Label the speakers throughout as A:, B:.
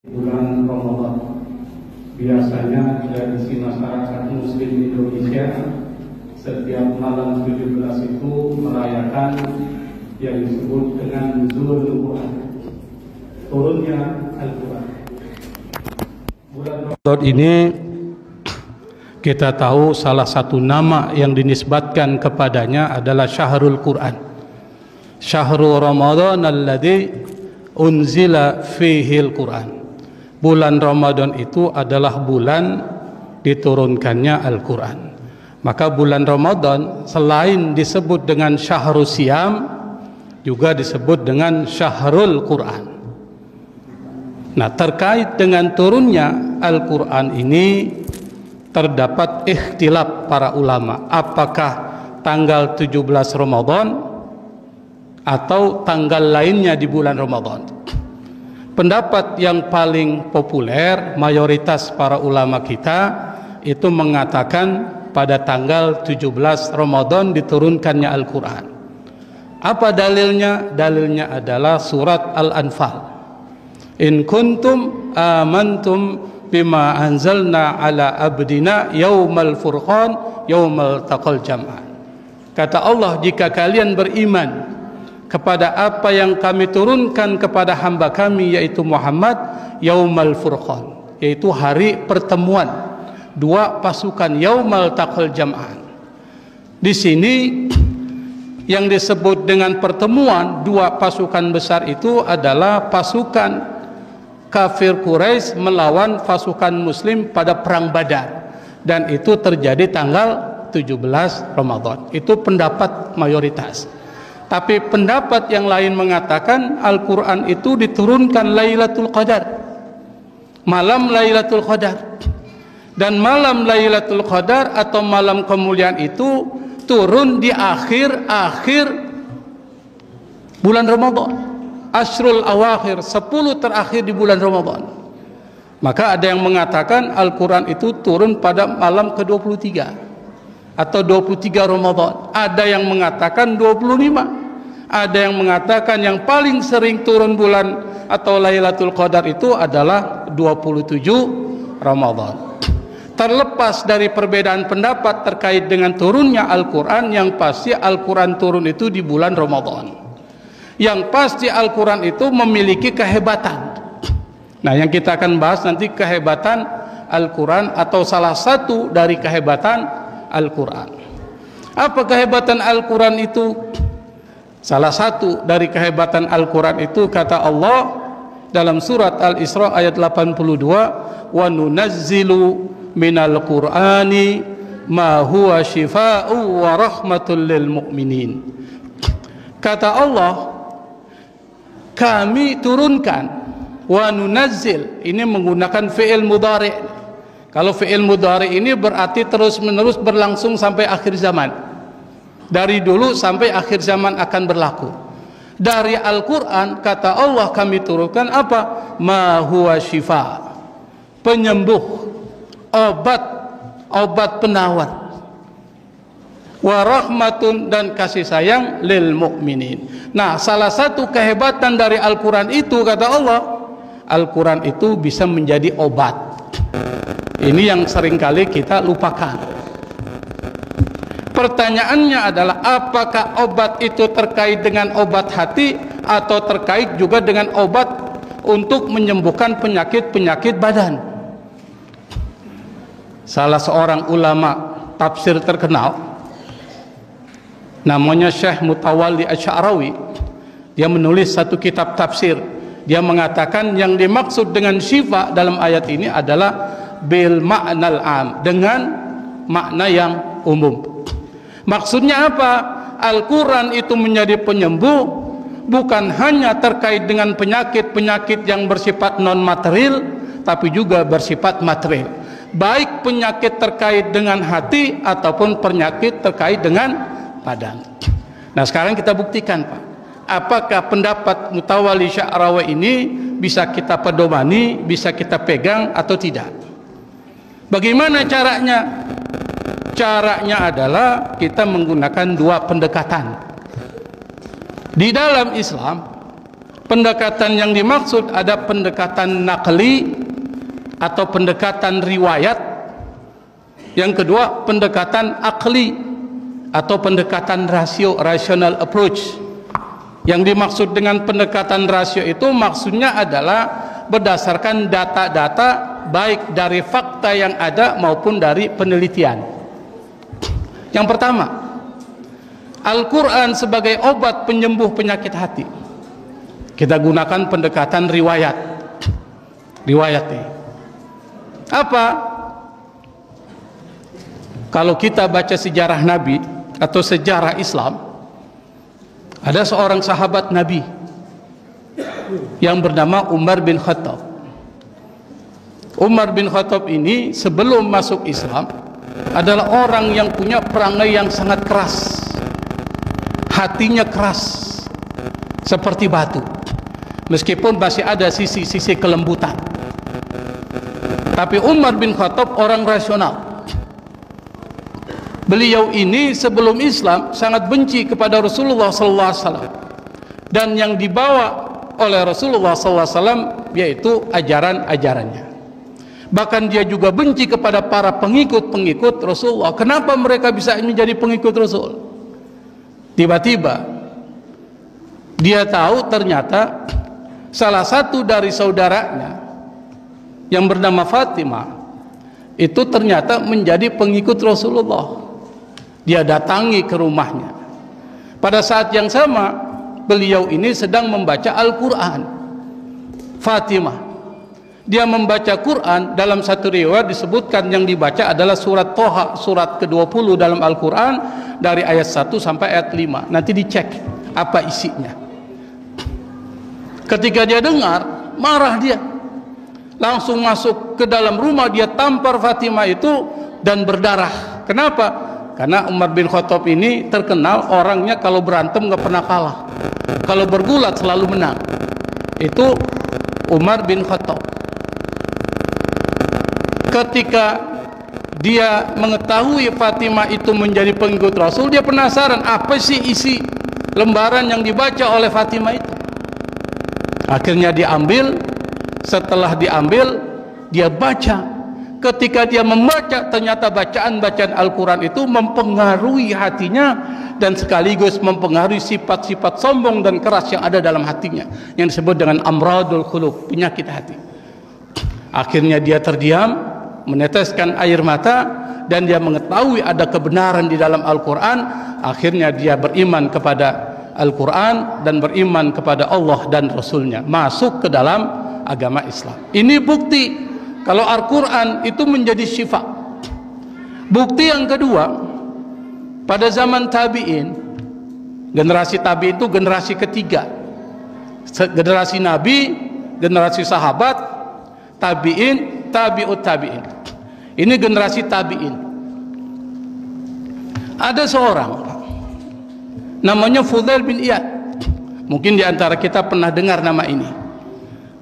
A: Bulan Ramadan biasanya tradisi masyarakat Muslim Indonesia setiap malam 17 itu merayakan yang disebut dengan Nuzulul Quran, turunnya Al-Quran. Bulan Ramadan ini kita tahu salah satu nama yang dinisbatkan kepadanya adalah Syahrul Quran. Syahrul Ramadan alladzi unzila fihil Quran. Bulan Ramadan itu adalah bulan diturunkannya Al-Quran. Maka bulan Ramadan selain disebut dengan Syahrul Siyam, juga disebut dengan Syahrul Quran. Nah, terkait dengan turunnya Al-Quran ini terdapat ikhtilaf para ulama, apakah tanggal 17 Ramadan atau tanggal lainnya di bulan Ramadan. Pendapat yang paling populer mayoritas para ulama kita itu mengatakan pada tanggal 17 Ramadan diturunkannya Al-Quran. Apa dalilnya? Dalilnya adalah surat Al-Anfal. In kuntum amantum bima anzalna ala abdina yaumal furqan yaumal taqal jam'an. Kata Allah, jika kalian beriman kepada apa yang kami turunkan kepada hamba kami yaitu Muhammad, yaumal furqan, yaitu hari pertemuan dua pasukan, yaumal taqal jam'an. Di sini yang disebut dengan pertemuan dua pasukan besar itu adalah pasukan kafir Quraisy melawan pasukan muslim pada perang Badar, dan itu terjadi tanggal 17 Ramadan. Itu pendapat mayoritas. Tapi pendapat yang lain mengatakan Al-Quran itu diturunkan Lailatul Qadar, malam Lailatul Qadar. Dan malam Lailatul Qadar atau malam kemuliaan itu turun di akhir bulan Ramadan, Ashrul Awakhir, 10 terakhir di bulan Ramadan. Maka ada yang mengatakan Al-Quran itu turun pada malam ke-23 atau 23 Ramadan. Ada yang mengatakan 25. Ada yang mengatakan yang paling sering turun bulan atau Lailatul Qadar itu adalah 27 Ramadan. Terlepas dari perbedaan pendapat terkait dengan turunnya Al-Quran, yang pasti Al-Quran turun itu di bulan Ramadan. Yang pasti Al-Quran itu memiliki kehebatan. Nah, yang kita akan bahas nanti kehebatan Al-Quran atau salah satu dari kehebatan Al-Quran. Apa kehebatan Al-Quran itu? Salah satu dari kehebatan Al-Quran itu kata Allah dalam surat Al-Isra ayat 82, wa nunazzilu minal Qur'ani ma huwa shifaa'u wa rahmatul lil mu'minin. Kata Allah, kami turunkan, wa nunazzil, ini menggunakan fi'il mudhari'. Kalau fi'il mudhari' ini berarti terus menerus berlangsung sampai akhir zaman. Dari dulu sampai akhir zaman akan berlaku. Dari Al-Quran kata Allah kami turunkan apa? Ma huwa syifa, penyembuh, obat penawar, wa rahmatun, dan kasih sayang lil mu'minin. Nah, salah satu kehebatan dari Al-Quran itu kata Allah, Al-Quran itu bisa menjadi obat. Ini yang seringkali kita lupakan. Pertanyaannya adalah apakah obat itu terkait dengan obat hati atau terkait juga dengan obat untuk menyembuhkan penyakit-penyakit badan. Salah seorang ulama tafsir terkenal namanya Syekh Mutawalli Asy'arawi, dia menulis satu kitab tafsir. Dia mengatakan yang dimaksud dengan syifa dalam ayat ini adalah bil ma'nal am, dengan makna yang umum. Maksudnya apa? Al-Quran itu menjadi penyembuh bukan hanya terkait dengan penyakit-penyakit yang bersifat non-material, tapi juga bersifat material. Baik penyakit terkait dengan hati ataupun penyakit terkait dengan badan. Nah, sekarang kita buktikan, Pak. Apakah pendapat Mutawalli Asy'arawi ini bisa kita pedomani, bisa kita pegang atau tidak? Bagaimana caranya? Caranya adalah kita menggunakan dua pendekatan. Di dalam Islam, Pendekatan yang dimaksud ada pendekatan naqli atau pendekatan riwayat. Yang kedua, pendekatan akli atau pendekatan rasio, rational approach. Yang dimaksud dengan pendekatan rasio itu maksudnya adalah berdasarkan data-data baik dari fakta yang ada maupun dari penelitian. Yang pertama, Al-Quran sebagai obat penyembuh penyakit hati. Kita gunakan pendekatan riwayat. Riwayat ini apa? Kalau kita baca sejarah Nabi atau sejarah Islam, ada seorang sahabat Nabi yang bernama Umar bin Khattab. Umar bin Khattab ini sebelum masuk Islam adalah orang yang punya perangai yang sangat keras. Hatinya keras seperti batu, meskipun masih ada sisi-sisi kelembutan. Tapi Umar bin Khattab orang rasional. Beliau ini sebelum Islam sangat benci kepada Rasulullah SAW, dan yang dibawa oleh Rasulullah SAW yaitu ajaran-ajarannya. Bahkan dia juga benci kepada para pengikut-pengikut Rasulullah. Kenapa mereka bisa menjadi pengikut Rasul? Tiba-tiba dia tahu ternyata salah satu dari saudaranya yang bernama Fatimah itu ternyata menjadi pengikut Rasulullah. Dia datangi ke rumahnya. Pada saat yang sama beliau ini sedang membaca Al-Quran. Fatimah, dia membaca Quran. Dalam satu riwayat disebutkan yang dibaca adalah surat Toha, surat ke-20 dalam Al-Quran, dari ayat 1 sampai ayat 5. Nanti dicek apa isinya. Ketika dia dengar, marah dia, langsung masuk ke dalam rumah, dia tampar Fatimah itu dan berdarah. Kenapa? Karena Umar bin Khattab ini terkenal orangnya kalau berantem nggak pernah kalah, kalau bergulat selalu menang. Itu Umar bin Khattab. Ketika dia mengetahui Fatimah itu menjadi pengikut Rasul, dia penasaran apa sih isi lembaran yang dibaca oleh Fatimah itu. Akhirnya diambil. Setelah diambil, dia baca. Ketika dia membaca, ternyata bacaan-bacaan Al-Quran itu mempengaruhi hatinya dan sekaligus mempengaruhi sifat-sifat sombong dan keras yang ada dalam hatinya, yang disebut dengan amradul qulub, penyakit hati. Akhirnya dia terdiam, meneteskan air mata, dan dia mengetahui ada kebenaran di dalam Al-Quran. Akhirnya dia beriman kepada Al-Quran dan beriman kepada Allah dan Rasulnya, masuk ke dalam agama Islam. Ini bukti kalau Al-Quran itu menjadi syifa. Bukti yang kedua, pada zaman tabi'in, generasi tabi'in itu generasi ketiga, generasi Nabi, generasi sahabat, tabi'in, tabi'ut tabi'in. Ini generasi tabi'in. Ada seorang namanya Fudail bin Iyad. Mungkin di antara kita pernah dengar nama ini.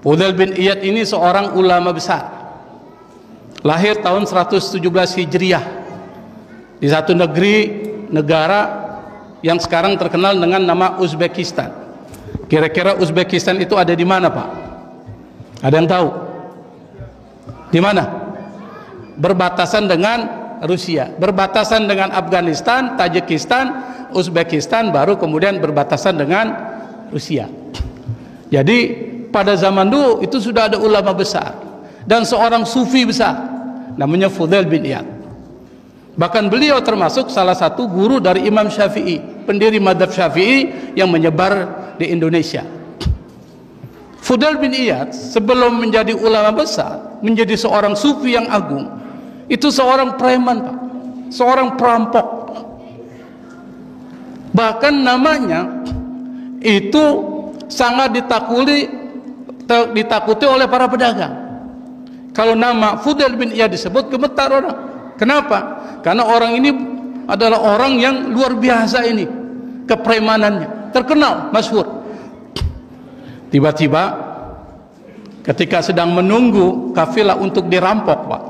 A: Fudail bin Iyad ini seorang ulama besar. Lahir tahun 117 Hijriah di satu negara yang sekarang terkenal dengan nama Uzbekistan. Kira-kira Uzbekistan itu ada di mana, Pak? Ada yang tahu? Di mana? Berbatasan dengan Rusia, berbatasan dengan Afghanistan, Tajikistan, Uzbekistan, baru kemudian berbatasan dengan Rusia. Jadi pada zaman dulu itu sudah ada ulama besar dan seorang sufi besar namanya Fudail bin Iyad. Bahkan beliau termasuk salah satu guru dari Imam Syafi'i, pendiri mazhab Syafi'i yang menyebar di Indonesia. Fudail bin Iyad sebelum menjadi ulama besar, menjadi seorang sufi yang agung, itu seorang preman, Pak, seorang perampok. Bahkan namanya itu sangat ditakuti oleh para pedagang. Kalau nama Fudail bin Iyad disebut, gemetar orang. Kenapa? Karena orang ini adalah orang yang luar biasa ini, kepremanannya, terkenal, masyhur. Tiba-tiba ketika sedang menunggu kafilah untuk dirampok, Pak,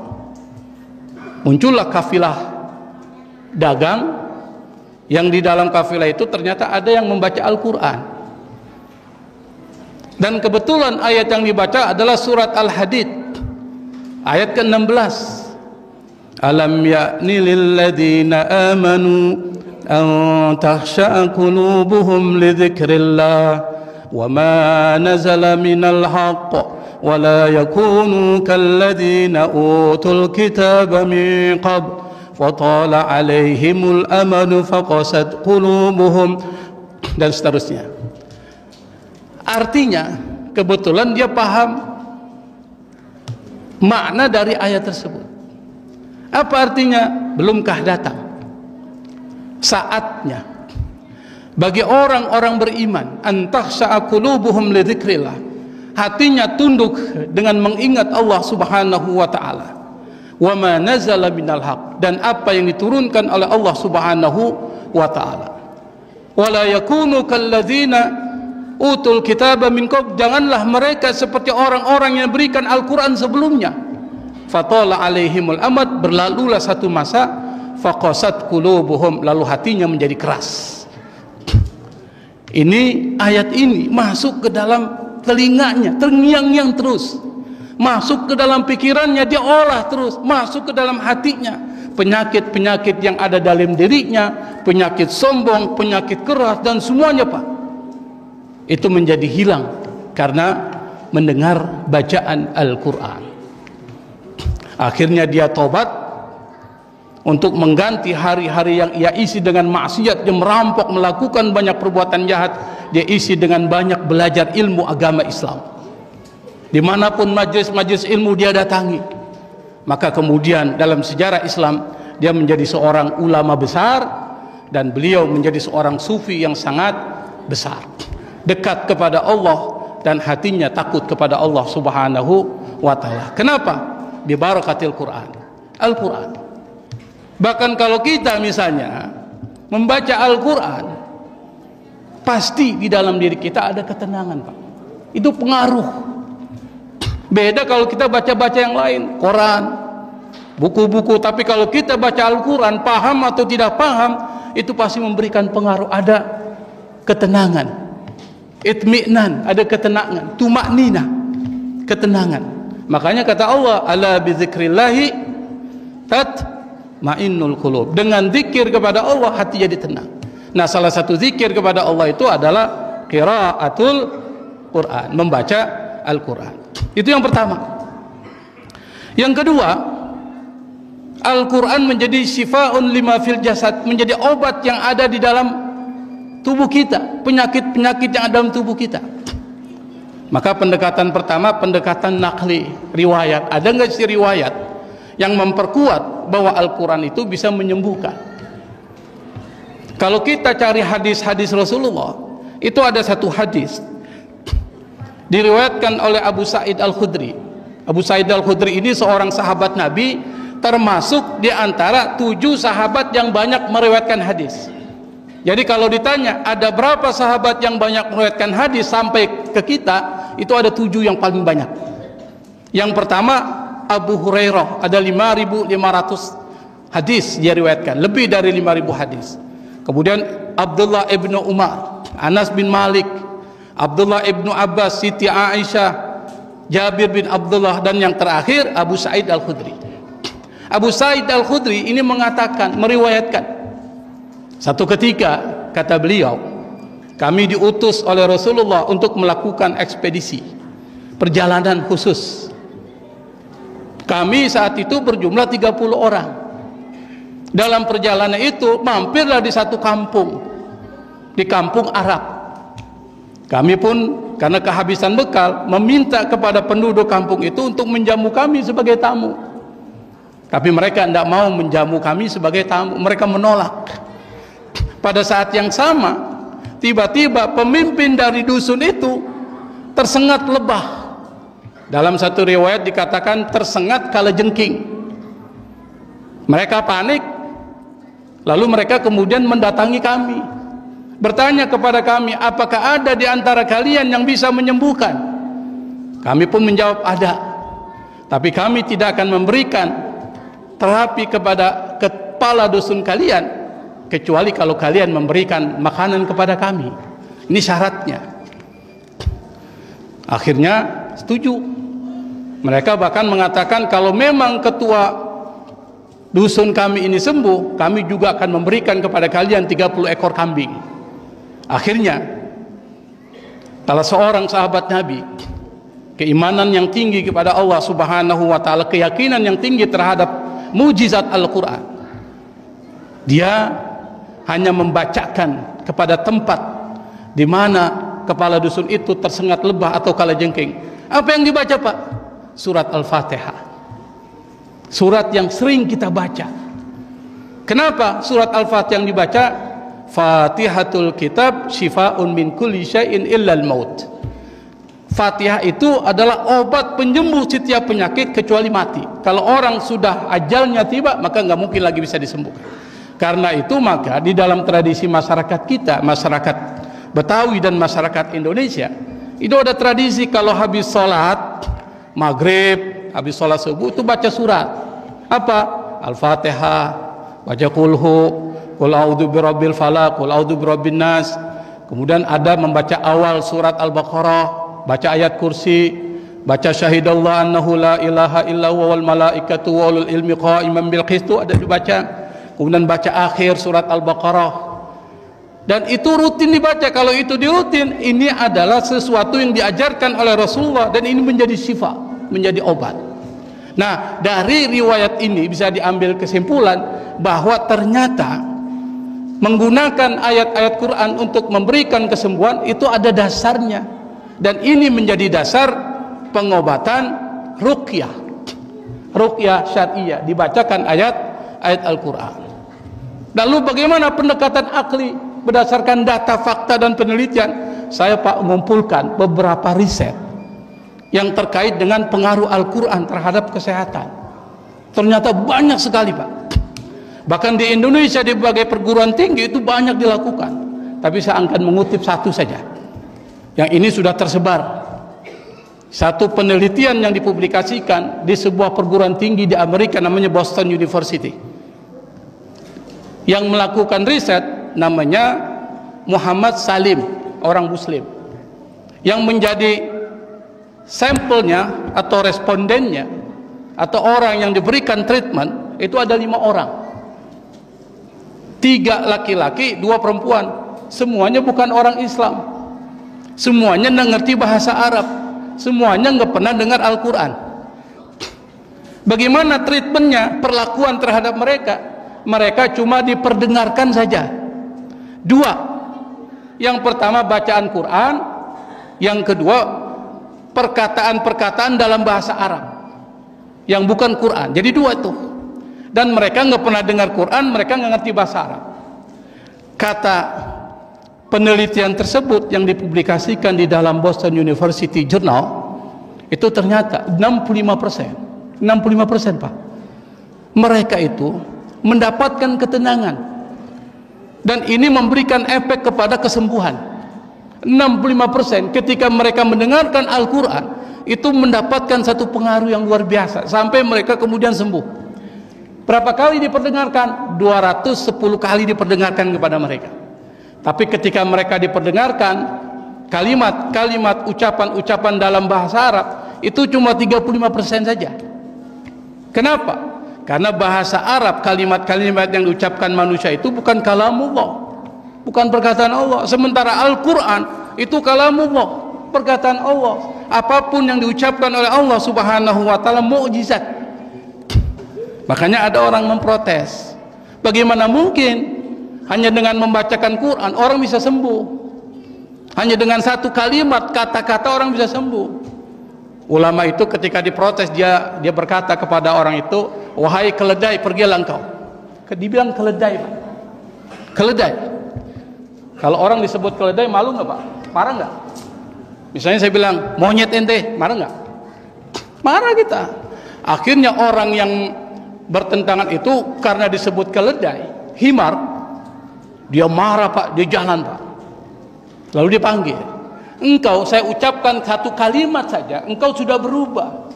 A: muncullah kafilah dagang yang di dalam kafilah itu ternyata ada yang membaca Al-Quran. Dan kebetulan ayat yang dibaca adalah surat Al-Hadid ayat ke-16. Alam ya'ni lilladzina amanu an takhsha'a qulubuhum li dzikrillah wa ma nazala minal haqq wa la yakunu kalladzina utul kitaba min qabl fa tala 'alaihimul amadu faqasat qulubuhum, dan seterusnya. Artinya kebetulan dia paham makna dari ayat tersebut. Apa artinya? Belumkah datang saatnya bagi orang-orang beriman antakhsha'a qulubuhum li dzikrillah, hatinya tunduk dengan mengingat Allah Subhanahu wa taala, wa ma nazala minal haq, dan apa yang diturunkan oleh Allah Subhanahu wa taala. Wala yakunu kalladzina utul kitaba min qabl, janganlah mereka seperti orang-orang yang berikan Al-Quran sebelumnya. Fatala alaihimul amad, berlalulah satu masa, faqasat qulubuhum, lalu hatinya menjadi keras. Ini ayat ini masuk ke dalam telinganya, terngiang-ngiang terus, masuk ke dalam pikirannya, dia olah terus, masuk ke dalam hatinya. Penyakit-penyakit yang ada dalam dirinya, penyakit sombong, penyakit keras, dan semuanya Pak, itu menjadi hilang karena mendengar bacaan Al-Quran. Akhirnya dia tobat untuk mengganti hari-hari yang ia isi dengan maksiat, dia merampok, melakukan banyak perbuatan jahat, dia isi dengan banyak belajar ilmu agama Islam. Dimanapun majlis-majlis ilmu dia datangi, maka kemudian dalam sejarah Islam dia menjadi seorang ulama besar, dan beliau menjadi seorang sufi yang sangat besar, dekat kepada Allah, dan hatinya takut kepada Allah Subhanahu wa ta'ala. Kenapa? Bi barakatil Quran, Al-Quran. Bahkan kalau kita misalnya membaca Al-Quran, pasti di dalam diri kita ada ketenangan Pak. Itu pengaruh. Beda kalau kita baca-baca yang lain, Quran, buku-buku. Tapi kalau kita baca Al-Quran, paham atau tidak paham, itu pasti memberikan pengaruh. Ada ketenangan, itmi'nan, ada ketenangan, tumaknina, ketenangan. Makanya kata Allah, ala bizikrillahi tatma'innul qulub, dengan zikir kepada Allah hati jadi tenang. Nah, salah satu zikir kepada Allah itu adalah qiraatul Quran, membaca Al-Quran. Itu yang pertama. Yang kedua, Al-Quran menjadi syifa'un lima fil jasad, menjadi obat yang ada di dalam tubuh kita, penyakit-penyakit yang ada dalam tubuh kita. Maka pendekatan pertama, pendekatan nakli, riwayat. Ada nggak sih riwayat yang memperkuat bahwa Al-Quran itu bisa menyembuhkan? Kalau kita cari hadis-hadis Rasulullah, itu ada satu hadis diriwayatkan oleh Abu Sa'id Al-Khudri. Abu Sa'id Al-Khudri ini seorang sahabat Nabi, termasuk di antara 7 sahabat yang banyak meriwayatkan hadis. Jadi kalau ditanya ada berapa sahabat yang banyak meriwayatkan hadis sampai ke kita, itu ada 7 yang paling banyak. Yang pertama Abu Hurairah, ada 5.500 hadis dia riwayatkan, lebih dari 5.000 hadis. Kemudian Abdullah ibnu Umar, Anas bin Malik, Abdullah ibnu Abbas, Siti Aisyah, Jabir bin Abdullah, dan yang terakhir Abu Sa'id Al-Khudri. Abu Sa'id Al-Khudri ini mengatakan, meriwayatkan, satu ketika kata beliau, kami diutus oleh Rasulullah untuk melakukan ekspedisi, perjalanan khusus. Kami saat itu berjumlah 30 orang. Dalam perjalanan itu mampirlah di satu kampung, di kampung Arab. Kami pun karena kehabisan bekal meminta kepada penduduk kampung itu untuk menjamu kami sebagai tamu. Tapi mereka tidak mau menjamu kami sebagai tamu, mereka menolak. Pada saat yang sama, tiba-tiba pemimpin dari dusun itu tersengat lebah. Dalam satu riwayat dikatakan tersengat kalajengking. Mereka panik, lalu mereka kemudian mendatangi kami, bertanya kepada kami, apakah ada di antara kalian yang bisa menyembuhkan? Kami pun menjawab ada, tapi kami tidak akan memberikan terapi kepada kepala dusun kalian kecuali kalau kalian memberikan makanan kepada kami. Ini syaratnya. Akhirnya setuju. Mereka bahkan mengatakan kalau memang ketua dusun kami ini sembuh, kami juga akan memberikan kepada kalian 30 ekor kambing. Akhirnya salah seorang sahabat Nabi, keimanan yang tinggi kepada Allah Subhanahu wa taala, keyakinan yang tinggi terhadap mujizat Al-Qur'an, dia hanya membacakan kepada tempat di mana kepala dusun itu tersengat lebah atau kalajengking. Apa yang dibaca, Pak? Surat Al-Fatihah. Surat yang sering kita baca. Kenapa surat Al-Fatihah yang dibaca? Fatihatul kitab syifaun min kulli syai'in illal maut. Fatihah itu adalah obat penyembuh setiap penyakit kecuali mati. Kalau orang sudah ajalnya tiba, maka nggak mungkin lagi bisa disembuhkan. Karena itu maka di dalam tradisi masyarakat kita, masyarakat Betawi dan masyarakat Indonesia, itu ada tradisi kalau habis sholat maghrib, habis sholat subuh itu baca surat. Apa? Al-Fatihah, baca kulhu, qul a'udzu birabbil falaq, qul a'udzu birabbin nas. Kemudian ada membaca awal surat Al-Baqarah, baca ayat kursi, baca syahidallah annahu la ilaha illa huwa wal malaikatu wa ulul ilmi qa'iman bil qist, itu ada dibaca. Kemudian baca akhir surat Al-Baqarah. Dan itu rutin dibaca. Kalau itu dirutin, ini adalah sesuatu yang diajarkan oleh Rasulullah, dan ini menjadi syifa, menjadi obat. Nah, dari riwayat ini bisa diambil kesimpulan bahwa ternyata menggunakan ayat-ayat Quran untuk memberikan kesembuhan itu ada dasarnya, dan ini menjadi dasar pengobatan ruqyah, ruqyah syariah, dibacakan ayat-ayat Al-Quran. Lalu bagaimana pendekatan akli? Berdasarkan data, fakta, dan penelitian, saya Pak mengumpulkan beberapa riset yang terkait dengan pengaruh Al-Quran terhadap kesehatan. Ternyata banyak sekali, Pak. Bahkan di Indonesia di berbagai perguruan tinggi itu banyak dilakukan. Tapi saya akan mengutip satu saja. Yang ini sudah tersebar. Satu penelitian yang dipublikasikan di sebuah perguruan tinggi di Amerika namanya Boston University. Yang melakukan riset namanya Muhammad Salim, orang Muslim, yang menjadi sampelnya atau respondennya atau orang yang diberikan treatment itu ada 5 orang, 3 laki-laki, 2 perempuan. Semuanya bukan orang Islam, semuanya nggak ngerti bahasa Arab, semuanya nggak pernah dengar Al-Quran. Bagaimana treatmentnya, perlakuan terhadap mereka? Mereka cuma diperdengarkan saja. 2, yang pertama bacaan Quran, yang kedua perkataan-perkataan dalam bahasa Arab yang bukan Quran. Jadi 2 itu. Dan mereka nggak pernah dengar Quran, mereka nggak ngerti bahasa Arab. Kata penelitian tersebut yang dipublikasikan di dalam Boston University Journal, itu ternyata 65%, 65% Pak, mereka itu mendapatkan ketenangan. Dan ini memberikan efek kepada kesembuhan. 65% ketika mereka mendengarkan Al-Quran itu mendapatkan satu pengaruh yang luar biasa, sampai mereka kemudian sembuh. Berapa kali diperdengarkan? 210 kali diperdengarkan kepada mereka. Tapi ketika mereka diperdengarkan kalimat-kalimat, ucapan-ucapan dalam bahasa Arab, itu cuma 35% saja. Kenapa? Karena bahasa Arab, kalimat-kalimat yang diucapkan manusia itu bukan kalamullah, bukan perkataan Allah. Sementara Al-Quran itu kalamullah, perkataan Allah. Apapun yang diucapkan oleh Allah Subhanahu wa taala mukjizat. Makanya ada orang memprotes, bagaimana mungkin hanya dengan membacakan Quran orang bisa sembuh? Hanya dengan satu kalimat, kata-kata orang bisa sembuh. Ulama itu ketika diprotes, dia berkata kepada orang itu, wahai keledai, pergilah engkau. Dibilang keledai, Pak. Keledai. Kalau orang disebut keledai, malu nggak, Pak? Marah nggak? Misalnya saya bilang monyet ente, marah nggak? Marah kita. Akhirnya orang yang bertentangan itu karena disebut keledai, himar, dia marah, Pak, dia jalan, Pak. Lalu dia panggil, engkau, saya ucapkan satu kalimat saja, engkau sudah berubah.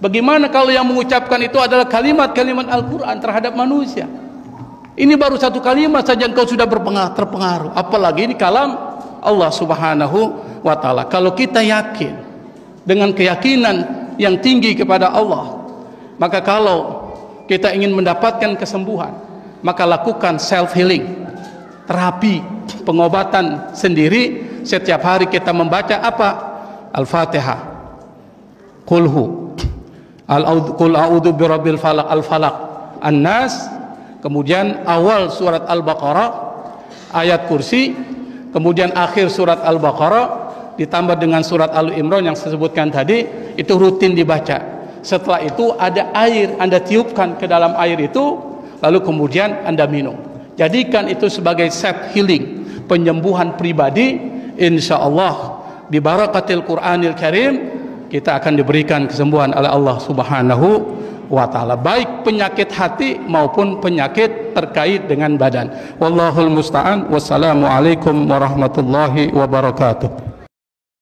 A: Bagaimana kalau yang mengucapkan itu adalah kalimat-kalimat Al-Quran terhadap manusia? Ini baru satu kalimat saja engkau sudah terpengaruh. Apalagi ini kalam Allah Subhanahu wa ta'ala. Kalau kita yakin dengan keyakinan yang tinggi kepada Allah. Maka kalau kita ingin mendapatkan kesembuhan, maka lakukan self healing, terapi, pengobatan sendiri. Setiap hari kita membaca apa? Al-Fatihah, Qulhu, Qul a'udzu birabbil falaq, Al-Falaq, An-Nas, kemudian awal surat Al-Baqarah, ayat kursi, kemudian akhir surat Al-Baqarah, ditambah dengan surat Al-Imran yang saya sebutkan tadi, itu rutin dibaca. Setelah itu ada air, Anda tiupkan ke dalam air itu, lalu kemudian Anda minum. Jadikan itu sebagai self healing, penyembuhan pribadi. Insyaallah bi barakatil Qur'anil Karim kita akan diberikan kesembuhan oleh Allah Subhanahu wa taala, baik penyakit hati maupun penyakit terkait dengan badan. Wallahul musta'an. Wassalamualaikum warahmatullahi wabarakatuh.